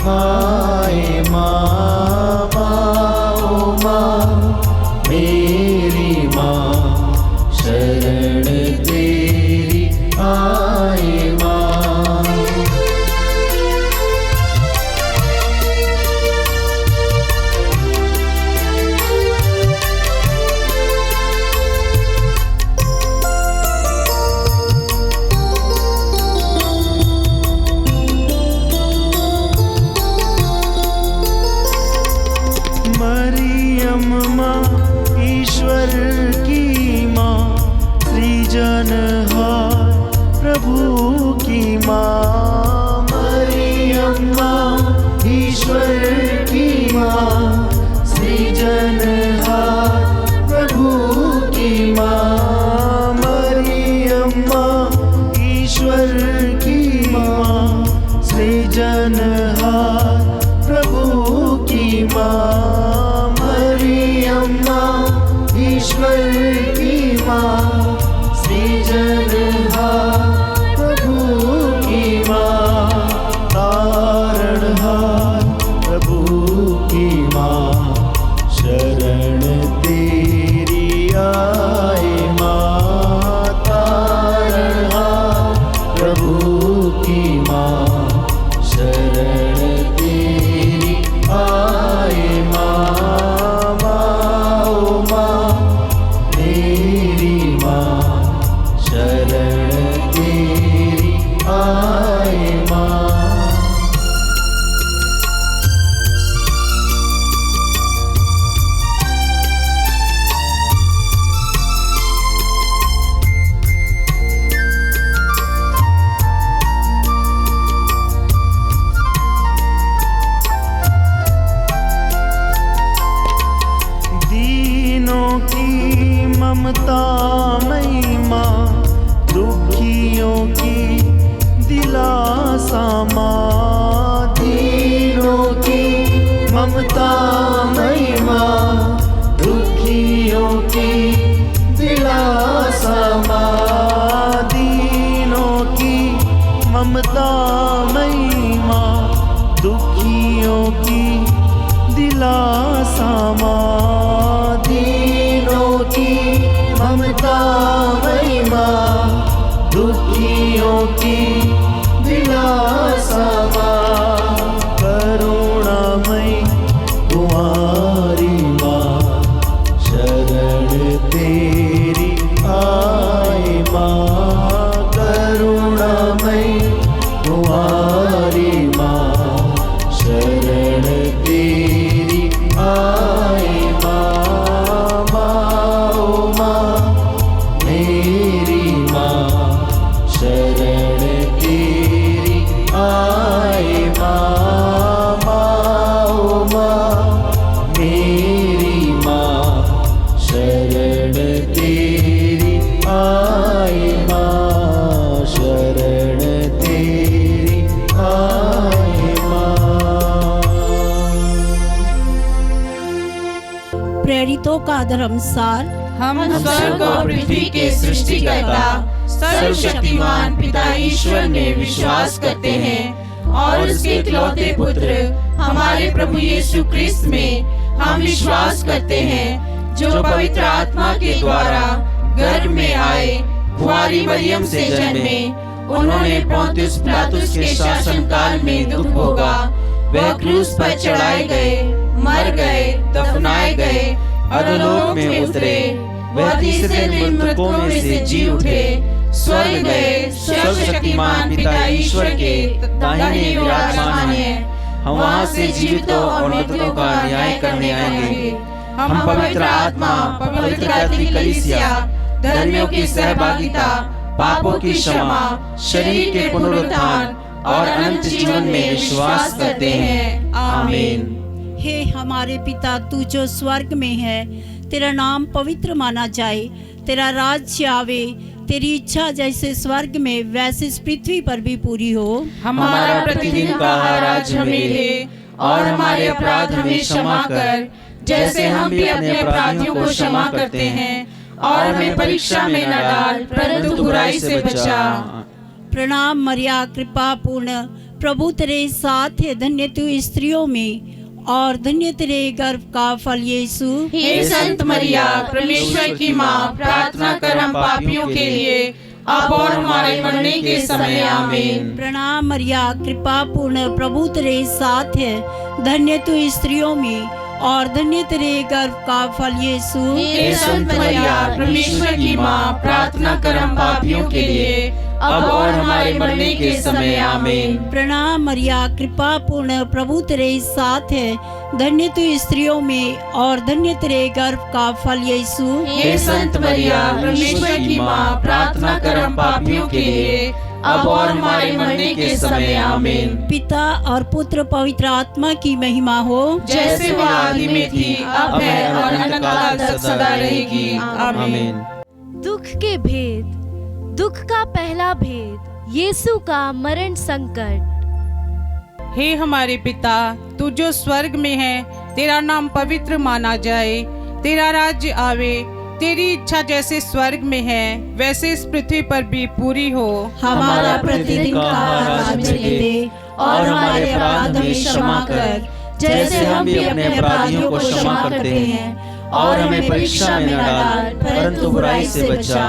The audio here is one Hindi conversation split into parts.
आए माँ, माँ माँ मेरी माँ, शरण तेरी आए माँ। मरियम माँ ईश्वर की माँ, सृजनहार प्रभु की माँ। मरियम माँ ईश्वर की माँ, सृजनहार प्रभु की माँ। मरियम माँ ईश्वर की माँ, सृजनहार प्रभु की माँ। मरियम माँ ईश्वर की माँ, सृजनहार प्रभु की माँ। तारणहार प्रभु की माँ, शरण तेरी आए माँ। तारणहार प्रभु की माँ, शरण तेरी आए माँ। माँ माँ मेरी माँ, शरण तेरी आए माँ। दीनों की ममता मई माँ, दुखियों की दिलासा माँ। दीनों की ममता मई माँ, दुखियों की दिलासा माँ। दीनों की ममता मई माँ, दुखियों की दिलासा माँ। दीनों की ममता मई माँ, दुखियों की दिलासा माँ। करुणामयी कुमारी माँ, शरण तेरी आए माँ। करुणामयी कुमारी माँ, शरण तेरी आए माँ। माँ माँ मेरी माँ, शरण तेरी आए माँ। माँ माँ मेरी माँ, शरण तेरी आए माँ। शरण तेरी आए माँ। प्रेरितों का धर्मसार। हम स्वर्ग और पृथ्वी के सृष्टिकर्ता सर्वशक्तिमान पिता ईश्वर में विश्वास करते हैं और उसके इकलौते पुत्र हमारे प्रभु यीशु क्रिस्त में हम विश्वास करते हैं, जो पवित्र आत्मा के द्वारा गर्भ में आए, कुंवारी मरियम से जन्मे। उन्होंने पोंतियुस पिलातुस के शासन काल में दुख भोगा, वह क्रूस पर चढ़ाए गए, मर गए, दफनाए गए, अधोलोक में उतरे। वह तीसरे दिन मृतकों में से जी उठे, स्वर्ग गए, सर्वशक्तिमान पिता ईश्वर के दाहिने विराजमान है। हम वहाँ से जीवितों और मृतकों का न्याय करने आएंगे। हम पवित्र आत्मा, पवित्र कैथोलिक कलीसिया, धर्मियों की सहभागिता, पापों की क्षमा, शरीर के पुनरुत्थान और अनंत जीवन में विश्वास करते हैं। आमीन। हे हमारे पिता, तू जो स्वर्ग में है, तेरा नाम पवित्र माना जाए, तेरा राज्य आवे, तेरी इच्छा जैसे स्वर्ग में वैसे इस पृथ्वी पर भी पूरी हो। हमारा प्रतिदिन का आहार आज हमें दे, और हमारे अपराध हमें क्षमा कर, जैसे हम भी अपने अपराधियों को क्षमा करते हैं, और हमें परीक्षा में न डाल, परंतु बुराई से बचा। प्रणाम मरिया, कृपा पूर्ण, प्रभु तेरे साथ है, धन्य तू स्त्रियों में और धन्य तेरे गर्भ का फल यीशु। हे संत मरिया, परमेश्वर की माँ, प्रार्थना कर हम पापियों के लिए, अब और हमारे मरने के समय आमीन। प्रणाम मरिया, कृपा पूर्ण, प्रभु तेरे साथ है, धन्य तू स्त्रियों में और धन्य तेरे गर्भ का फल यीशु। हे संत मरिया, परमेश्वर की माँ, प्रार्थना कर हम पापियों के लिए, अब और हमारे मरने के समय आमीन। प्रणाम मरिया, कृपा पूर्ण, प्रभु तेरे साथ है, धन्य तू स्त्रियों में और धन्य तेरे गर्भ का फल यीशु। हे संत मरिया, परमेश्वर की माँ, प्रार्थना कर हम पापियों के लिए, अब और हमारे मरने के समय आमीन। पिता और पुत्र पवित्र आत्मा की महिमा हो, जैसे वह आदि में थी, अब है और अनंतकाल तक सदा रहेगी। आमीन। दुख के भेद। दुख का पहला भेद, यीशु का मरण संकट। हे हमारे पिता, तू जो स्वर्ग में है, तेरा नाम पवित्र माना जाए, तेरा राज्य आवे, तेरी इच्छा जैसे स्वर्ग में है वैसे इस पृथ्वी पर भी पूरी हो। हमारा प्रतिदिन का आहार आज हमें दे और हमारे अपराध हमें क्षमा कर, जैसे हम भी अपने अपराधियों को क्षमा करते हैं, और हमें परीक्षा में न डाल, परंतु बुराई से बचा।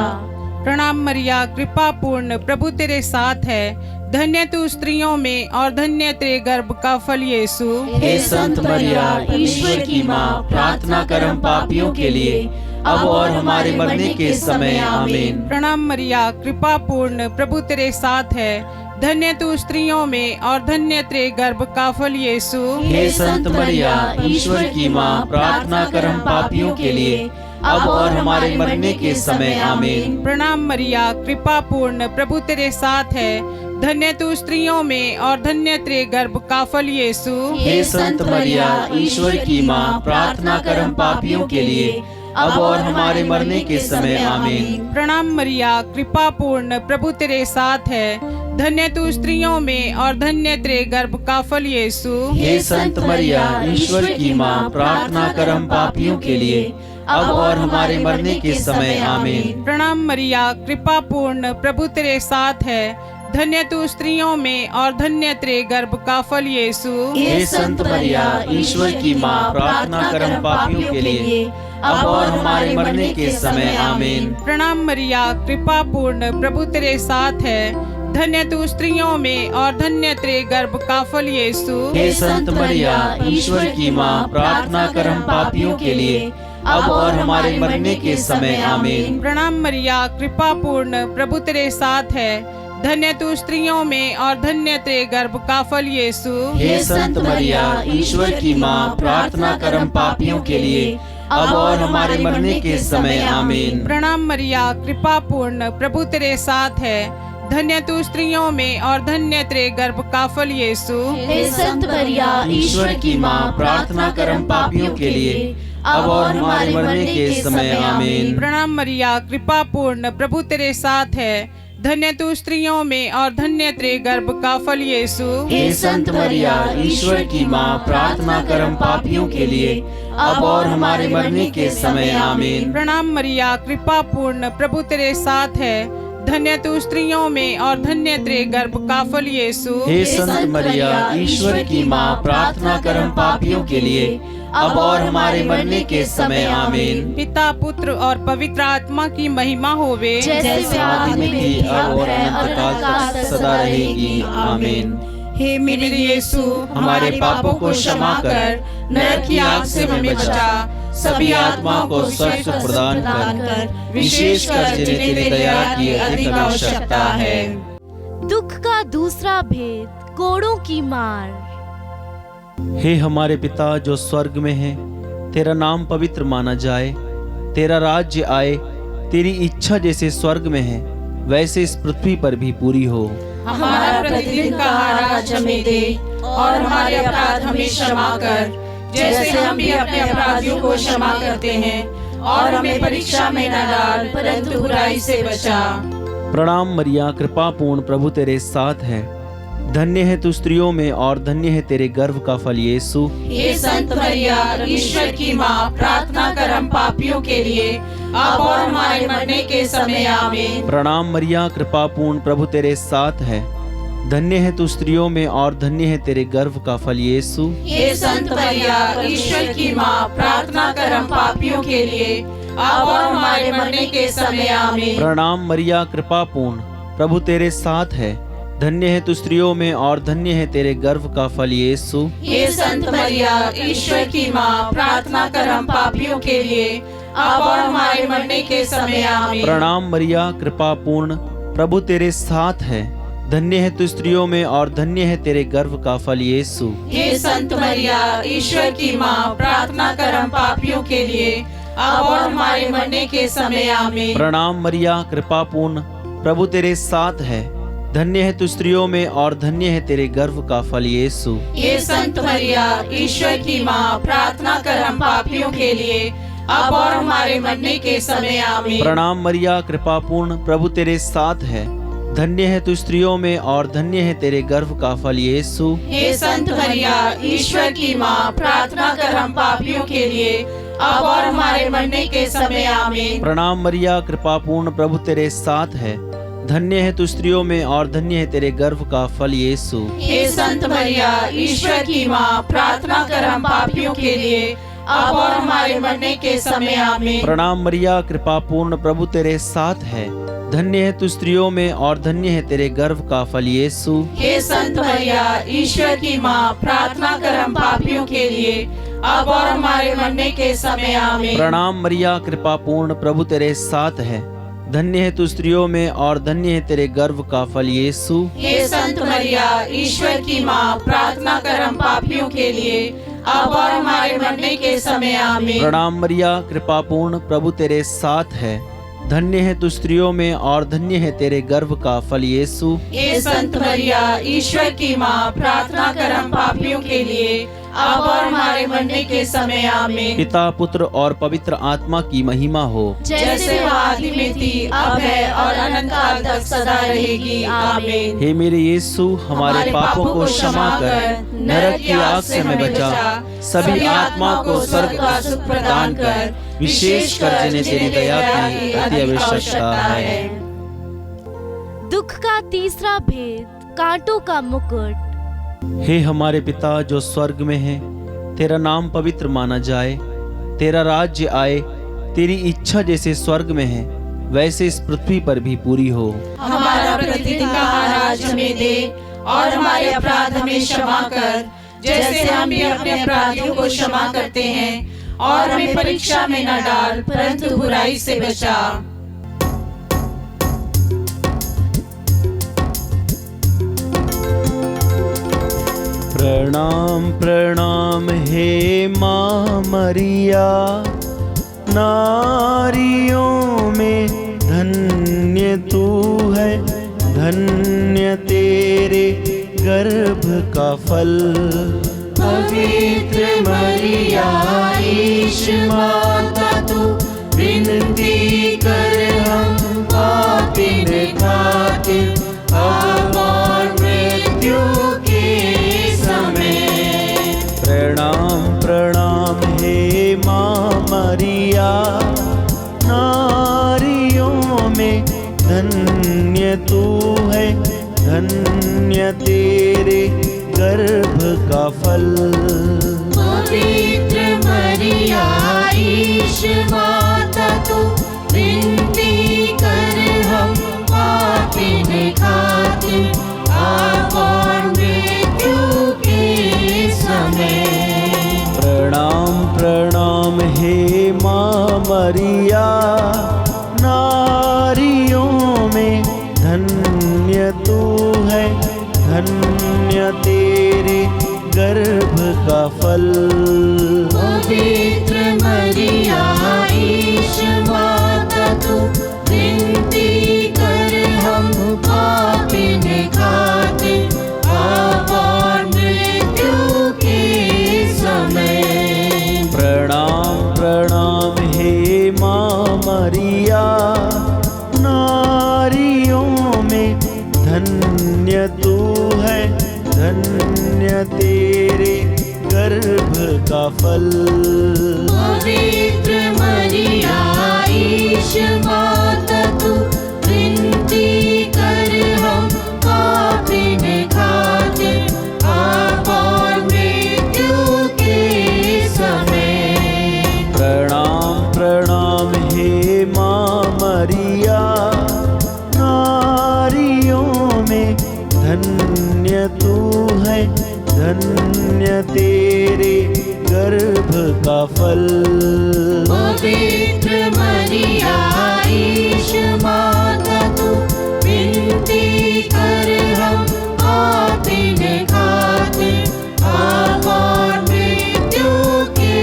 प्रणाम मरिया, कृपा पूर्ण, प्रभु तेरे साथ है, धन्य तू स्त्रियों में और धन्य तेरे गर्भ का फल यीशु। हे संत मरिया, ईश्वर की माँ, प्रार्थना कर हम पापियों के लिए, अब और हमारे मरने के समय आमीन। प्रणाम मरिया, कृपा पूर्ण, प्रभु तेरे साथ है, धन्य तू स्त्रियों में और धन्य तेरे गर्भ का फल यीशु। हे संत मरिया, ईश्वर की माँ, प्रार्थना कर हम पापियों के लिए, अब और हमारे मरने के समय आमीन। प्रणाम मरिया, कृपा पूर्ण, प्रभु तेरे साथ है, धन्य तू स्त्रियों में और धन्य तेरे गर्भ का फल यीशु। हे संत मरिया, ईश्वर की माँ, प्रार्थना कर हम पापियों के लिए, अब और हमारे मरने के समय आमीन। प्रणाम मरिया, कृपा पूर्ण, प्रभु तेरे साथ है, धन्य तू स्त्रियों में और धन्य तेरे गर्भ का फल यीशु। हे संत मरिया, ईश्वर की माँ, प्रार्थना कर हम पापियों के लिए, अब और हमारे मरने के समय आमीन। प्रणाम मरिया, कृपा पूर्ण, प्रभु तेरे साथ है, धन्य तू स्त्रियों में और धन्य तेरे गर्भ का फल यीशु। हे संत मरिया, ईश्वर की माँ, प्रार्थना कर हम पापियों के लिए, अब और हमारे मरने के समय आमीन। प्रणाम मरिया, कृपा पूर्ण, प्रभु तेरे साथ है, धन्य तू स्त्रियों में और धन्य तेरे गर्भ का फल यीशु। हे संत मरिया, ईश्वर की माँ, प्रार्थना कर हम पापियों के लिए, अब और हमारे मरने के समय आमीन। प्रणाम मरिया, कृपा पूर्ण, प्रभु तेरे साथ है, धन्य तू स्त्रियों में और धन्य तेरे गर्भ का फल यीशु। हे संत मरिया, ईश्वर की माँ, प्रार्थना कर हम पापियों के लिए, अब और हमारे मरने के समय आमीन। प्रणाम मरिया, कृपा पूर्ण, प्रभु तेरे साथ है, धन्य तू स्त्रियों में और धन्य तेरे गर्भ का फल यीशु। हे संत मरिया, ईश्वर की माँ, प्रार्थना कर हम पापियों के लिए, अब और हमारे मरने के समय आमीन। प्रणाम मरिया, कृपा पूर्ण, प्रभु तेरे साथ है, धन्य तू स्त्रियों में और धन्य तेरे गर्भ का फल यीशु। हे संत मरिया, ईश्वर की माँ, प्रार्थना कर हम पापियों के लिए, अब और हमारे मरने के समय आमीन। प्रणाम मरिया, कृपा पूर्ण, प्रभु तेरे साथ है, धन्य तू स्त्रियों में और धन्य तेरे गर्भ का फल यीशु। हे संत मरिया, ईश्वर की माँ, प्रार्थना कर हम पापियों के लिए, अब और हमारे मरने के समय आमीन। पिता, पुत्र और पवित्र आत्मा की महिमा होवे, जैसे आदि में थी, अब और अनंतकाल तक सदा रहेगी। आमीन। हे मेरे यीशु, हमारे पापों को क्षमा कर, नरक की आग से हमें बचा, सभी आत्माओं को स्वर्ग प्रदान कर, विशेषकर जिन्हें तेरी दया की अधिक आवश्यकता है। दुख का दूसरा भेद, कोड़ों की मार। हे हमारे पिता जो स्वर्ग में है, तेरा नाम पवित्र माना जाए, तेरा राज्य आए, तेरी इच्छा जैसे स्वर्ग में है वैसे इस पृथ्वी पर भी पूरी हो। हमारा प्रतिदिन का आहार आज हमें दे और हमारे अपराध हमें क्षमा कर, जैसे हम भी अपने अपराधियों को क्षमा करते हैं, और हमें परीक्षा में न डाल, परंतु बुराई से बचा। प्रणाम मरिया, कृपा पूर्ण, प्रभु तेरे साथ है, धन्य है तू स्त्रियों में और धन्य है तेरे गर्भ का फल यीशु। हे संत मरिया, ईश्वर की माँ, प्रार्थना कर हम पापियों के लिए, अब और हमारे मरने के समय आमीन। प्रणाम मरिया, कृपा पूर्ण, प्रभु तेरे साथ है, धन्य है तू स्त्रियों में और धन्य है तेरे गर्भ का फल यीशु। हे संत मरिया, ईश्वर की माँ, प्रार्थना कर हम पापियों के लिए, अब और हमारे मरने के समय आमीन। प्रणाम मरिया, कृपा पूर्ण, प्रभु तेरे साथ है। धन्य है तू स्त्रियों में और धन्य है तेरे गर्भ का फल यीशु। हे संत मरिया, ईश्वर की माँ, प्रार्थना कर हम पापियों के लिए, अब और हमारे मरने के समय आमीन। प्रणाम मरिया, कृपा पूर्ण, प्रभु तेरे साथ है। धन्य है तू स्त्रियों में और धन्य है तेरे गर्भ का फल यीशु। हे संत मरिया, ईश्वर की माँ, प्रार्थना कर हम पापियों के लिए, अब और हमारे मरने के समय आमीन। प्रणाम मरिया, कृपा पूर्ण, प्रभु तेरे साथ है। धन्य है तू स्त्रियों में और धन्य है तेरे गर्भ का फल यीशु। हे संत मरिया, ईश्वर की माँ, प्रार्थना कर हम पापियों के लिए, अब और हमारे मरने के समय आमीन। प्रणाम मरिया, कृपा पूर्ण, प्रभु तेरे साथ है। धन्य है तू स्त्रियों में और धन्य है तेरे गर्भ का फल यीशु। हे संत मरिया, ईश्वर की माँ, प्रार्थना कर हम पापियों के लिए, अब और हमारे मरने के समय आमीन। प्रणाम मरिया, कृपा पूर्ण, प्रभु तेरे साथ है। धन्य है तू स्त्रियों में और धन्य है तेरे गर्भ का फल यीशु। हे संत मरिया, ईश्वर की माँ, प्रार्थना कर हम पापियों के लिए, अब और हमारे मरने के समय आमीन। प्रणाम मरिया, कृपा पूर्ण, प्रभु तेरे साथ है। धन्य है तू स्त्रियों में और धन्य है तेरे गर्भ का फल यीशु। हे संत मरिया, ईश्वर की माँ, प्रार्थना कर हम पापियों के लिए, अब और हमारे मरने के समय आमीन। प्रणाम मरिया, कृपा पूर्ण, प्रभु तेरे साथ है। धन्य है तू स्त्रियों में और धन्य है तेरे गर्भ का फल यीशु। हे संत मरिया, ईश्वर की माँ, प्रार्थना कर हम पापियों के लिए, अब और हमारे मरने के समय आमीन। प्रणाम मरिया, कृपा पूर्ण, प्रभु तेरे साथ है। धन्य है तू स्त्रियों में और धन्य है तेरे गर्भ का फल यीशु। हे संत मरिया, ईश्वर की माँ, प्रार्थना कर हम पापियों के लिए, अब और हमारे मरने के समय आमीन। पिता, पुत्र और पवित्र आत्मा की महिमा हो, जैसे वो आदि में थी, अब है और अनंत काल तक सदा रहेगी, आमीन। हे मेरे यीशु, हमारे पापों को क्षमा कर, नरक की आग से हमें बचा, सभी आत्मा को स्वर्ग का सुख प्रदान कर, विशेष कर जिन्हें तेरी दया की अति आवश्यकता है। दुख का तीसरा भेद, कांटों का मुकुट। हे हमारे पिता जो स्वर्ग में है, तेरा नाम पवित्र माना जाए, तेरा राज्य आए, तेरी इच्छा जैसे स्वर्ग में है वैसे इस पृथ्वी पर भी पूरी हो। हमारा प्रतिदिन का आहार आज हमें दे, और हमारे अपराध हमें क्षमा कर, जैसे हम भी अपने अपराधियों को क्षमा करते हैं, और हमें परीक्षा में न डाल, परंतु बुराई से बचा। प्रणाम प्रणाम हे माँ मरिया, नारियों में धन्य तू है, धन्य तेरे गर्भ का फल। पवित्र मरिया, ईश माता तू, विनती कर हम पापिन खातिर, अब और मृत्यु के समय। प्रणाम प्रणाम हे माँ मरिया, नारियों में धन्य तू है, धन्य तेरे गर्भ का फल। पवित्र मरिया, ईश माता तू, विनती कर हम पापिन खातिर, अब और मृत्यु के समय। प्रणाम प्रणाम हे माँ मरिया, नारियों में धन्य तू है, धन्य तेरे गर्भ का फल। पवित्र मरिया, ईश माता तू, विनती कर हम पापिन खातिर, अब और मृत्यु के समय। प्रणाम प्रणाम हे माँ मरिया, नारियों में धन्य तू है, धन्य तेरे गर्भ का फल। पवित्र मरिया, ईश माता तू, विनती कर हम पापिन धन्य तेरे गर्भ का फल। पवित्र मरिया ईश माता तू विनती कर हम पापिन खातिर अब और मृत्यु के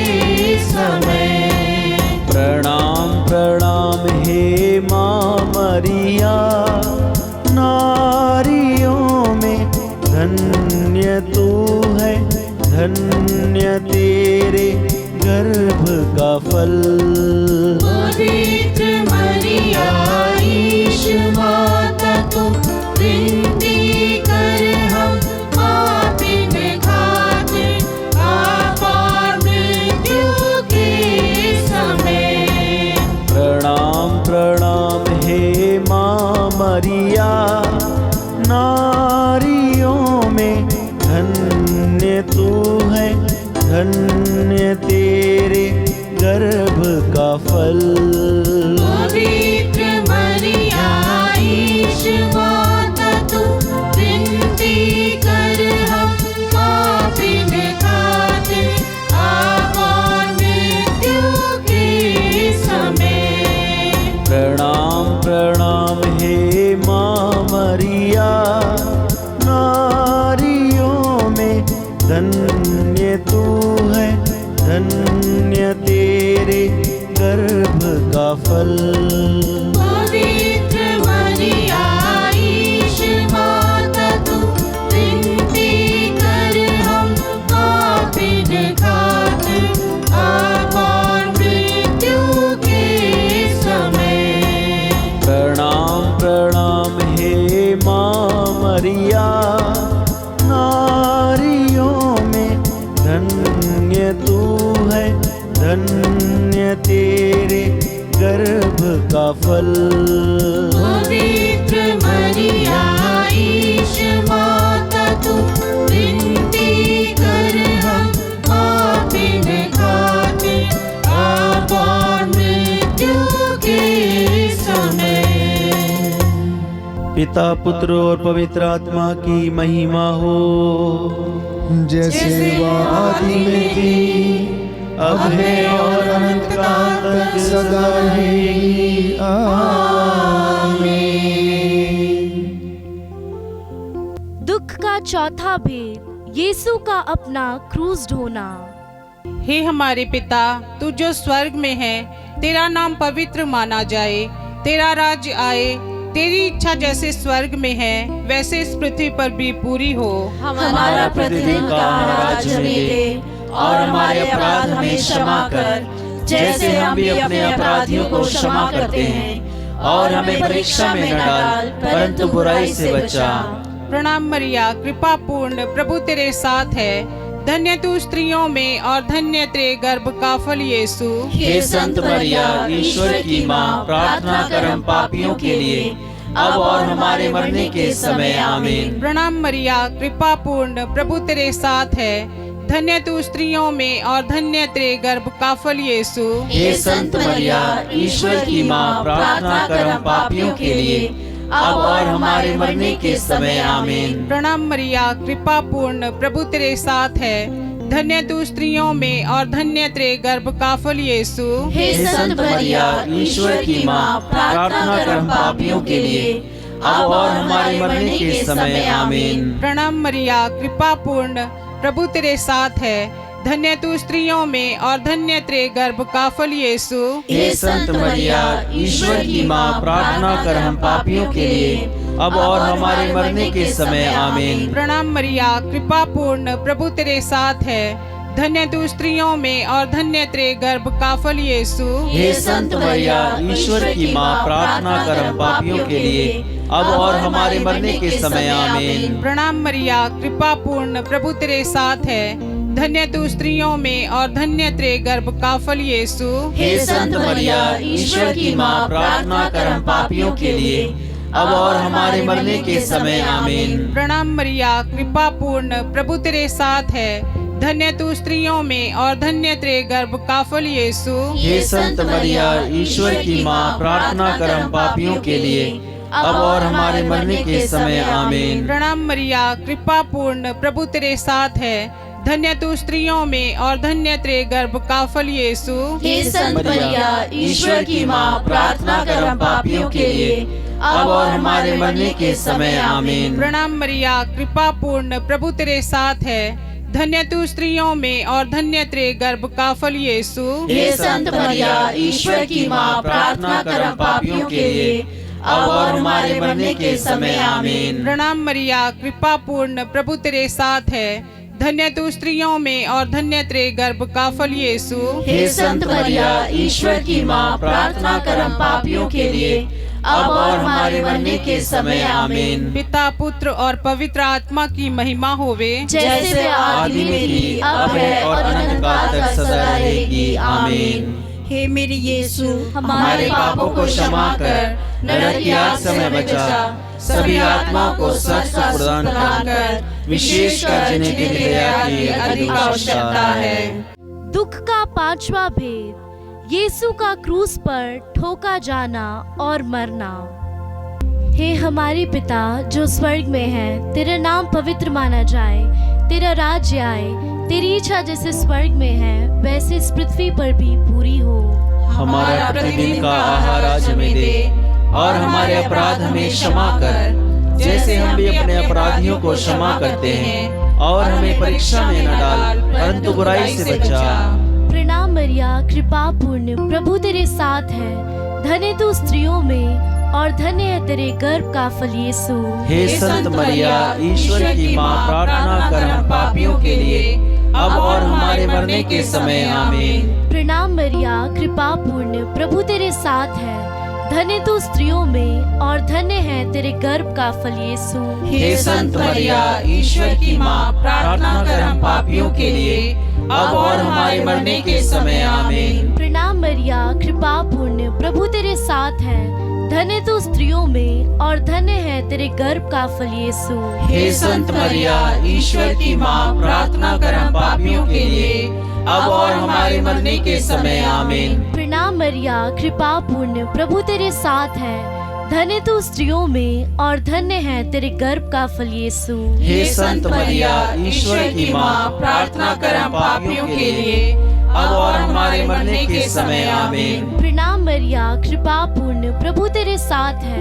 समय। प्रणाम प्रणाम हे माँ मरिया, नारियों में धन्य तू है, धन्य तेरे गर्भ का फल। पवित्र मरिया ईश माता तू विनती कर हम पापिन खातिर अब और मृत्यु के समय। प्रणाम प्रणाम हे माँ मरिया, नारियों में धन्य तू है, धन्य तेरे गर्भ का फल। पवित्र मरिया ईश माता तू विनती कर हम पापिन खातिर अब और मृत्यु के समय। प्रणाम प्रणाम हे माँ मरिया, नारियों में धन्य तू है, धन्य तेरे गर्भ का फल। पवित्र मरिया ईश माता तू विनती कर हम पापिन खातिर अब और मृत्यु के समय। प्रणाम प्रणाम हे माँ मरिया, नारियों में धन्य तू है, धन्य तेरे गर्भ का फल। पवित्र मरिया ईश माता तू विनती कर हम पापिन खातिर अब और मृत्यु के समय। पिता पुत्र और पवित्र आत्मा की महिमा हो, जैसे वह आदि में थी, अब है और अनंत काल तक सदा रहेगी। आमीन। दुख का चौथा भेद, यीशु का अपना क्रूस ढोना। हे हमारे पिता, तू जो स्वर्ग में है, तेरा नाम पवित्र माना जाए, तेरा राज्य आए, तेरी इच्छा जैसे स्वर्ग में है वैसे इस पृथ्वी पर भी पूरी हो। हमारा प्रतिदिन का आज हमें दे और हमारे अपराध हमें क्षमा कर, जैसे हम भी अपने अपराधियों को क्षमा करते हैं, और हमें परीक्षा में न डाल परंतु बुराई से बचा। प्रणाम मरिया, कृपा पूर्ण, प्रभु तेरे साथ है, धन्य तू स्त्रियों में और धन्य तेरे गर्भ का फल यीशु। हे संत मरिया, ईश्वर की माँ, प्रार्थना कर हम पापियों के लिए अब और हमारे मरने के समय। आमीन। प्रणाम मरिया, कृपा पूर्ण, प्रभु तेरे साथ है, धन्य तू स्त्रियों में और धन्य तेरे गर्भ का फल यीशु। हे संत मरिया, ईश्वर की माँ, प्रार्थना कर हम पापियों के लिए अब और हमारे मरने के समय। आमीन। प्रणाम मरिया, कृपा पूर्ण, प्रभु तेरे साथ है, धन्य तू स्त्रियों में और धन्य तेरे गर्भ का फल यीशु। हे संत मरिया, ईश्वर की माँ, प्रार्थना कर हम पापियों के लिए अब और हमारे मरने के समय। आमीन। प्रणाम मरिया, कृपा पूर्ण, प्रभु तेरे साथ है, धन्य तू स्त्रियों में और धन्य तेरे गर्भ का फल यीशु। हे संत मरिया, ईश्वर की माँ, प्रार्थना कर हम पापियों के लिए अब और हमारे मरने के समय। आमीन। प्रणाम मरिया, कृपा पूर्ण, प्रभु तेरे साथ है, धन्य तू स्त्रियों में और धन्य तेरे गर्भ का फल यीशु। हे संत मरिया, ईश्वर की माँ, प्रार्थना कर हम पापियों के लिए अब और हमारे मरने के समय। आमीन। प्रणाम मरिया, कृपा पूर्ण, प्रभु तेरे साथ है, धन्य तू स्त्रियों में और धन्य तेरे गर्भ का फल यीशु। हे संत मरिया, ईश्वर की माँ, प्रार्थना कर हम पापियों के लिए अब और हमारे मरने के समय। आमीन। प्रणाम मरिया, कृपा पूर्ण, प्रभु तेरे साथ है, धन्य तू स्त्रियों में और धन्य तेरे गर्भ का फल यीशु। हे संत मरिया, ईश्वर की माँ, प्रार्थना कर हम पापियों के लिए अब और हमारे मरने के समय आमीन। प्रणाम मरिया, कृपा पूर्ण, प्रभु तेरे साथ है। धन्य तू स्त्रियों में और धन्य तेरे गर्भ का फल यीशु। हे संत मरिया, ईश्वर की माँ, प्रार्थना कर हम पापियों के लिए, अब और हमारे मरने के समय आमीन। प्रणाम मरिया, कृपा पूर्ण, प्रभु तेरे साथ है। धन्य तू स्त्रियों में और धन्य तेरे गर्भ का फल यीशु। हे संत मरिया, ईश्वर की माँ, प्रार्थना कर हम पापियों के लिए, अब और हमारे मरने के समय आमीन। प्रणाम मरिया, कृपा पूर्ण, प्रभु तेरे साथ है। धन्य तू स्त्रियों में और धन्य तेरे गर्भ का फल यीशु। हे संत मरिया, ईश्वर की माँ, प्रार्थना कर हम पापियों के लिए, अब और हमारे मरने के समय आमीन। पिता, पुत्र और पवित्र आत्मा की महिमा होवे, जैसे आदि में थी, अब है और अनंत काल तक सदा रहेगी आमीन। हे मेरे यीशु, हमारे पापों को क्षमा कर, नरक की आग से हमें बचा, सभी आत्माओं को स्वर्ग का सुख प्रदान कर, विशेषकर जिन्हें तेरी दया की अधिक आवश्यकता है। दुख का पांचवा भेद, यीशु का क्रूस पर ठोका जाना और मरना। हे हमारे पिता जो स्वर्ग में है, तेरा नाम पवित्र माना जाए, तेरा राज्य आए, तेरी इच्छा जैसे स्वर्ग में है वैसे इस पृथ्वी पर भी पूरी हो। हमारा प्रतिदिन का आहार आज हमें दे, और हमारे अपराध हमें क्षमा कर, जैसे हम भी अपने अपराधियों को क्षमा करते हैं, और हमें परीक्षा में न डाल, परंतु बुराई से बचा। प्रणाम मरिया, कृपा पूर्ण, प्रभु तेरे साथ है। धन्य तू स्त्रियों में और धन्य है तेरे गर्भ का फल यीशु। हे संत मरिया, ईश्वर की माँ, प्रार्थना कर हम पापियों के लिए, अब और हमारे मरने के समय आमीन। प्रणाम मरिया, कृपा पूर्ण, प्रभु तेरे साथ है। धन्य तू स्त्रियों में और धन्य है तेरे गर्भ का फल यीशु। हे संत मरिया, ईश्वर की माँ, प्रार्थना कर हम पापियों के लिए, अब और हमारे मरने के समय आमीन। प्रणाम मरिया, कृपा पूर्ण, प्रभु तेरे साथ है। धन्य तू स्त्रियों में और धन्य है तेरे गर्भ का फल यीशु। हे संत मरिया, ईश्वर की माँ, प्रार्थना कर हम पापियों के लिए, अब और हमारे मरने के समय आमीन। प्रणाम मरिया, कृपा पूर्ण, प्रभु तेरे साथ है। धन्य तू स्त्रियों में और धन्य है तेरे गर्भ का फल यीशु। हे संत मरिया, ईश्वर की माँ, प्रार्थना कर हम पापियों के लिए, अब और हमारे मरने के समय आमीन। प्रणाम मरिया, कृपा पूर्ण, प्रभु तेरे साथ है।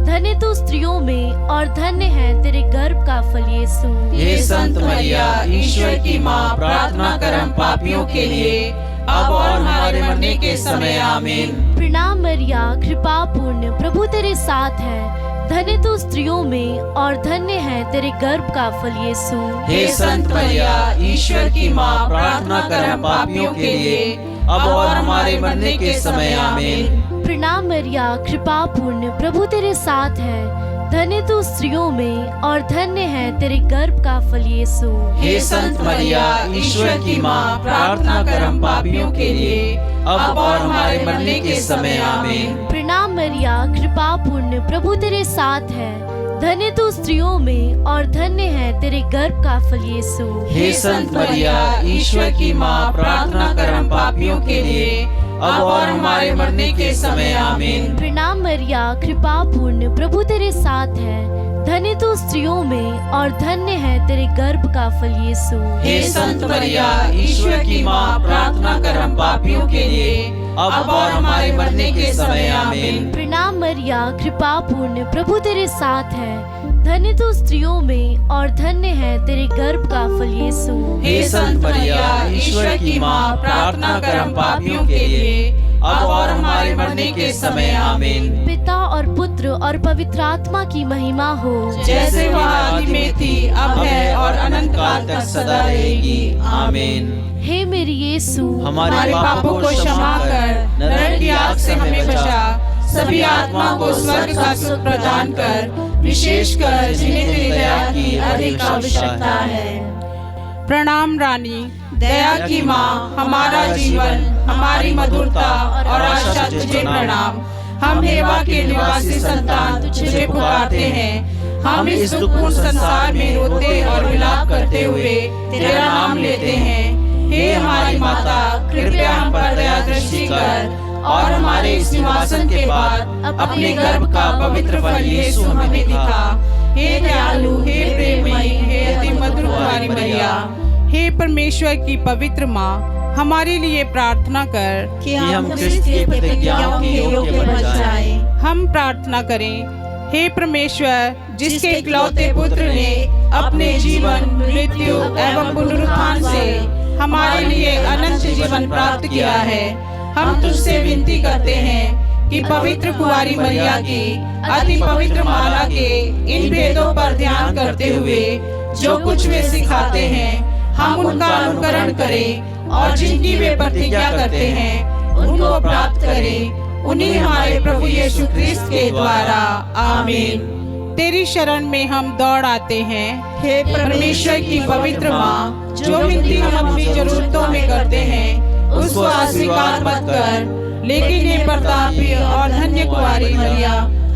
धन्य तू स्त्रियों में और धन्य है तेरे गर्भ का फल यीशु। हे संत मरिया, ईश्वर की माँ, प्रार्थना कर हम पापियों के लिए, अब और हमारे मरने के समय आमीन। प्रणाम मरिया, कृपा पूर्ण, प्रभु तेरे साथ है। धन्य तू स्त्रियों में और धन्य है तेरे गर्भ का फल यीशु। हे संत मरिया, ईश्वर की माँ, प्रार्थना कर हम पापियों के लिए, अब और हमारे मरने के समय आमीन। प्रणाम मरिया, कृपा पूर्ण, प्रभु तेरे साथ है। धन्य तू स्त्रियों में और धन्य है तेरे गर्भ का फल यीशु। हे संत मरिया, ईश्वर की माँ, प्रार्थना कर हम पापियों के लिए, अब और हमारे मरने के समय आमीन। प्रणाम मरिया, कृपा पूर्ण, प्रभु तेरे साथ है। धन्य तू स्त्रियों में और धन्य है तेरे गर्भ का फल यीशु। हे संत मरिया, ईश्वर की माँ, प्रार्थना कर हम पापियों के लिए, अब और हमारे मरने के समय आमीन। प्रणाम मरिया, कृपा पूर्ण, प्रभु तेरे साथ है। धन्य तू स्त्रियों में और धन्य है तेरे गर्भ का फल यीशु। हे संत मरिया, ईश्वर की माँ, प्रार्थना कर हम पापियों के लिए, अब और हमारे मरने के समय आमीन। प्रणाम मरिया, कृपा पूर्ण, प्रभु तेरे साथ है। धन्य तू स्त्रियों में और धन्य है तेरे गर्भ का फल यीशु। हे संत मरिया, ईश्वर की माँ, प्रार्थना कर हम पापियों के लिए, अब और हमारे मरने के समय आमीन। पिता और पुत्र और पवित्र आत्मा की महिमा हो, जैसे वह आदि में थी, अब है और अनंत काल तक सदा रहेगी आमीन। हे मेरे यीशु, हमारे पापों को क्षमा कर, नरक की आग से हमें बचा, सभी आत्माओं को स्वर्ग का सुख प्रदान कर, विशेषकर जिन्हें तेरी दया की अधिक आवश्यकता है। प्रणाम रानी, दया की माँ, हमारा जीवन, हमारी मधुरता और आशा तुझे प्रणाम। हम हेवा के निवासी संतान तुझे पुकारते हैं। हम इस दुखपूर्ण संसार में रोते और विलाप करते हुए तेरा नाम लेते हैं। हे हमारी माता, कृपया हम पर दया दृष्टि कर और हमारे इस निवासन के बाद अपने गर्भ का पवित्र फल यीशु हमें दिखा। हे दयालु, हे प्रेममयी, हे अति मधुर कुंवारी मरिया, हे परमेश्वर की पवित्र माँ, हमारे लिए प्रार्थना कर कि हम क्रिस्त की प्रतिज्ञाओं के योग्य बन जाएं। हम प्रार्थना करें। हे परमेश्वर, जिसके इकलौते पुत्र ने अपने जीवन, मृत्यु एवं पुनरुत्थान से हमारे लिए अनंत जीवन प्राप्त किया है, हम तुझसे विनती करते हैं कि पवित्र कुंवारी मरिया की अति पवित्र माला के इन भेदों पर ध्यान करते हुए जो कुछ वे सिखाते हैं, हम उनका अनुकरण करें और जिनकी वे प्रतिज्ञा करते हैं उनको प्राप्त करें। उन्हीं हमारे प्रभु यीशु ख्रिस्त के द्वारा, आमीन। तेरी शरण में हम दौड़ आते हैं। हे परमेश्वर की पवित्र माँ, जो विनती हम अपनी जरूरतों में करते हैं उसको अस्वीकार मत कर, लेकिन हे प्रतापी और धन्य कुंवारी मरिया,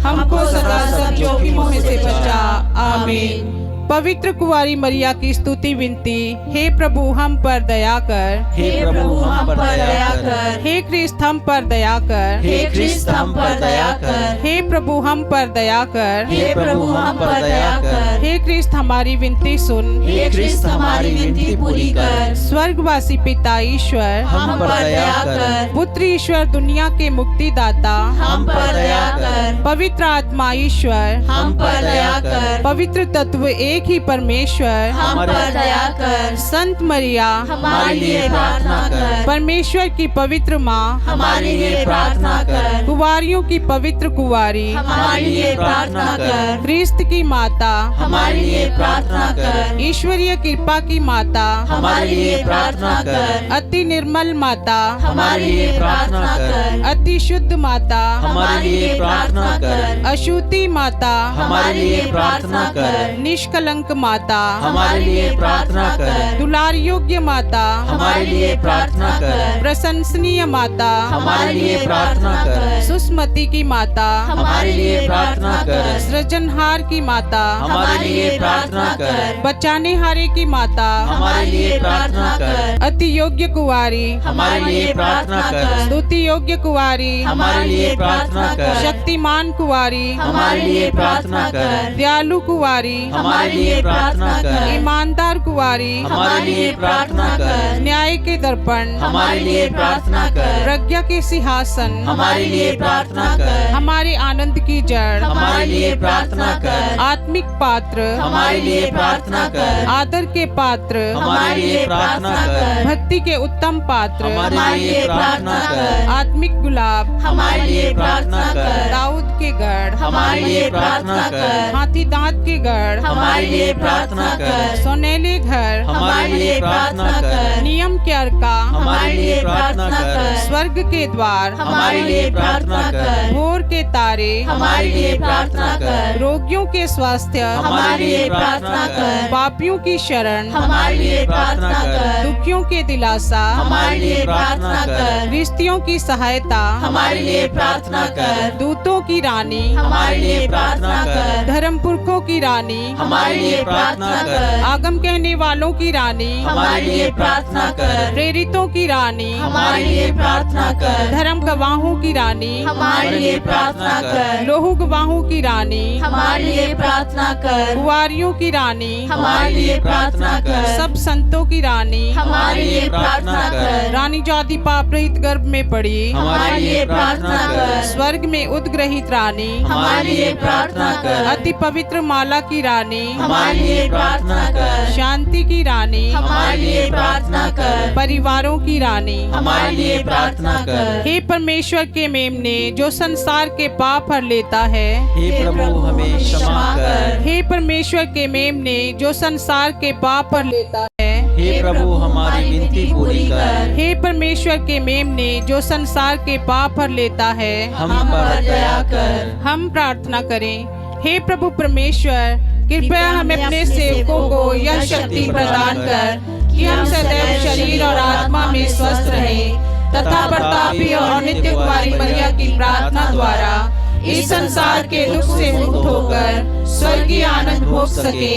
हमको सदा सब जोखिमों में से बचा। आमीन। पवित्र कुंवारी मरिया की स्तुति विनती। हे प्रभु, हम पर दया कर। हे प्रभु, हम पर दया कर। हे क्रिस्त, हम पर दया कर। हे क्रिस्त, हम पर दया कर। हे प्रभु, हम पर दया कर। हे प्रभु, हम पर दया कर। हे क्रिस्त, हमारी विनती सुन। हे क्रिस्त, हमारी विनती पूरी कर। स्वर्गवासी पिता ईश्वर, हम पर दया कर। पुत्र ईश्वर, दुनिया के मुक्तिदाता, हम पर दया कर। पवित्र आत्मा ईश्वर, हम पर दया कर। पवित्र तत्व एक ही परमेश्वर, हम पर दया कर। संत मरिया, हमारे लिए प्रार्थना कर। परमेश्वर की पवित्र माँ, हमारे लिए प्रार्थना कर। कुंवारियों की पवित्र कुंवारी, हमारे लिए प्रार्थना कर। क्रिस्त की माता, हमारे लिए प्रार्थना कर। ईश्वरीय कृपा की माता, हमारे लिए प्रार्थना कर। अति निर्मल माता, हमारे लिए प्रार्थना कर। अति शुद्ध माता, हमारे लिए प्रार्थना कर। अशुद्धि माता, हमारे लिए प्रार्थना कर। निष्कलंक माता, हमारे लिए प्रार्थना कर। दुलार योग्य माता, हमारे लिए प्रार्थना कर। प्रशंसनीय माता, हमारे लिए प्रार्थना कर। सुस्मति की माता, हमारे लिए प्रार्थना कर। सृजनहार की माता, हमारे लिए प्रार्थना कर। बचाने हारे की माता, हमारे लिए प्रार्थना कर। अति योग्य कुंवारी, हमारे लिए प्रार्थना कर। स्तुति योग्य कुंवारी, हमारे लिए प्रार्थना कर। शक्तिमान कुंवारी, हमारे लिए प्रार्थना कर। दयालु कुंवारी, हमारे लिए प्रार्थना कर। ईमानदार कुंवारी, हमारे लिए प्रार्थना कर। न्याय के दर्पण, हमारे लिए प्रार्थना कर। प्रज्ञा के सिंहासन, हमारे लिए प्रार्थना कर। हमारे आनंद की जड़, हमारे लिए प्रार्थना कर। आत्मिक पात्र, हमारे लिए प्रार्थना कर। आदर के पात्र, हमारे लिए प्रार्थना कर। भक्ति के उत्तम पात्र, हमारे लिए प्रार्थना कर। आत्मिक गुलाब, हमारे लिए प्रार्थना कर। दाऊद के गढ़, हमारे लिए प्रार्थना कर। हाथी दांत के गढ़, हमारे लिए प्रार्थना कर। सोनेले घर, हमारे लिए प्रार्थना कर। नियम के अर्का, हमारे लिए प्रार्थना कर। स्वर्ग के द्वार, हमारे लिए प्रार्थना कर। भोर के तारे, हमारे लिए प्रार्थना कर। रोगियों के स्वास्थ्य, हमारे लिए प्रार्थना कर। पापियों की शरण, हमारे लिए प्रार्थना कर। दुखियों के दिलासा, हमारे लिए प्रार्थना कर। रिश्तियों की सहायता, हमारे लिए प्रार्थना कर। दूतों की रानी, हमारे लिए प्रार्थना कर। धर्म पुरखों की रानी, हमारे लिए प्रार्थना कर। आगम कहने वालों की रानी, हमारे लिए प्रार्थना कर। प्रेरितों की रानी, हमारे लिए प्रार्थना कर। धर्म गवाहों की रानी, हमारे लिए प्रार्थना कर। लोहू गवाहों की रानी, हमारे लिए प्रार्थना कर। कुंवारियों की रानी, हमारे लिए प्रार्थना कर। सब संतों की रानी, हमारे लिए प्रार्थना कर। रानी जाति पाप रहित गर्भ में पड़ी, हमारे लिए प्रार्थना कर। स्वर्ग में उद्ग्रहित रानी, हमारे लिए प्रार्थना कर। अति पवित्र माला की रानी, हमारे लिए प्रार्थना कर। शांति की रानी, हमारे लिए प्रार्थना कर। परिवारों की रानी, हमारे लिए प्रार्थना कर। हे परमेश्वर के मेमने, जो संसार के पाप हर लेता है, हे प्रभु, हमें क्षमा कर। हे परमेश्वर के मेमने, जो संसार के पाप हर लेता है, हे प्रभु, हमारी विनती पूरी कर। हे परमेश्वर के मेमने, जो संसार के पाप हर लेता है, हम पर दया कर। हम प्रार्थना करें। हे प्रभु परमेश्वर, कृपया हमें अपने सेवकों को यह शक्ति प्रदान कर कि हम सदैव शरीर और आत्मा में स्वस्थ रहें तथा प्रतापी और नित्य कुंवारी मरिया की प्रार्थना द्वारा इस संसार के दुख से मुक्त होकर स्वर्गीय आनंद भोग सके,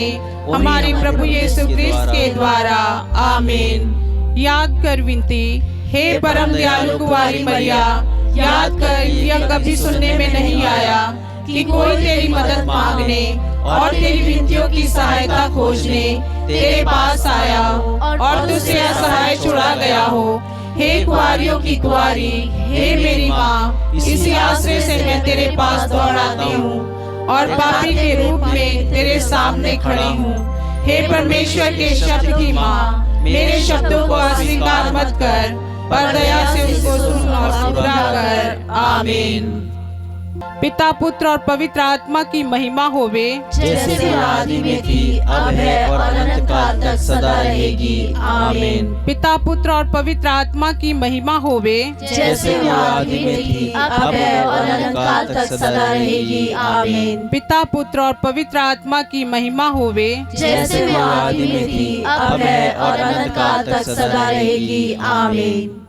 हमारे प्रभु यीशु क्रिस्त के द्वारा, आमीन। याद कर विनती। हे परम दयालु कुंवारी मरिया, याद कर, यह कभी सुनने में नहीं आया कि कोई तेरी मदद मांगने और तेरी विनतियों की सहायता खोजने तेरे पास आया और तुझसे असहाय छुड़ा गया हो। हे कुंवारियों की कुंवारी, हे मेरी माँ, इसी आश्रय से मैं तेरे पास दौड़ आती हूँ और पापी के रूप में तेरे सामने खड़ी हूँ। हे परमेश्वर के शब्द की माँ, मेरे शब्दों को अस्वीकार मत कर, पर दया से उसको सुन और पूरा कर। आमीन। पिता, पुत्र और पवित्र आत्मा की महिमा होवे, जैसे आदि में थी, अब है और अनंत काल तक सदा रहेगी। आमीन। पिता, पुत्र और पवित्र आत्मा की महिमा होवे, जैसे आदि में थी, अब है और अनंत काल तक सदा रहेगी। आमीन। पिता, पुत्र और पवित्र आत्मा की महिमा होवे, जैसे आदि में थी, अब है और अनंत काल तक सदा रहेगी। आमीन।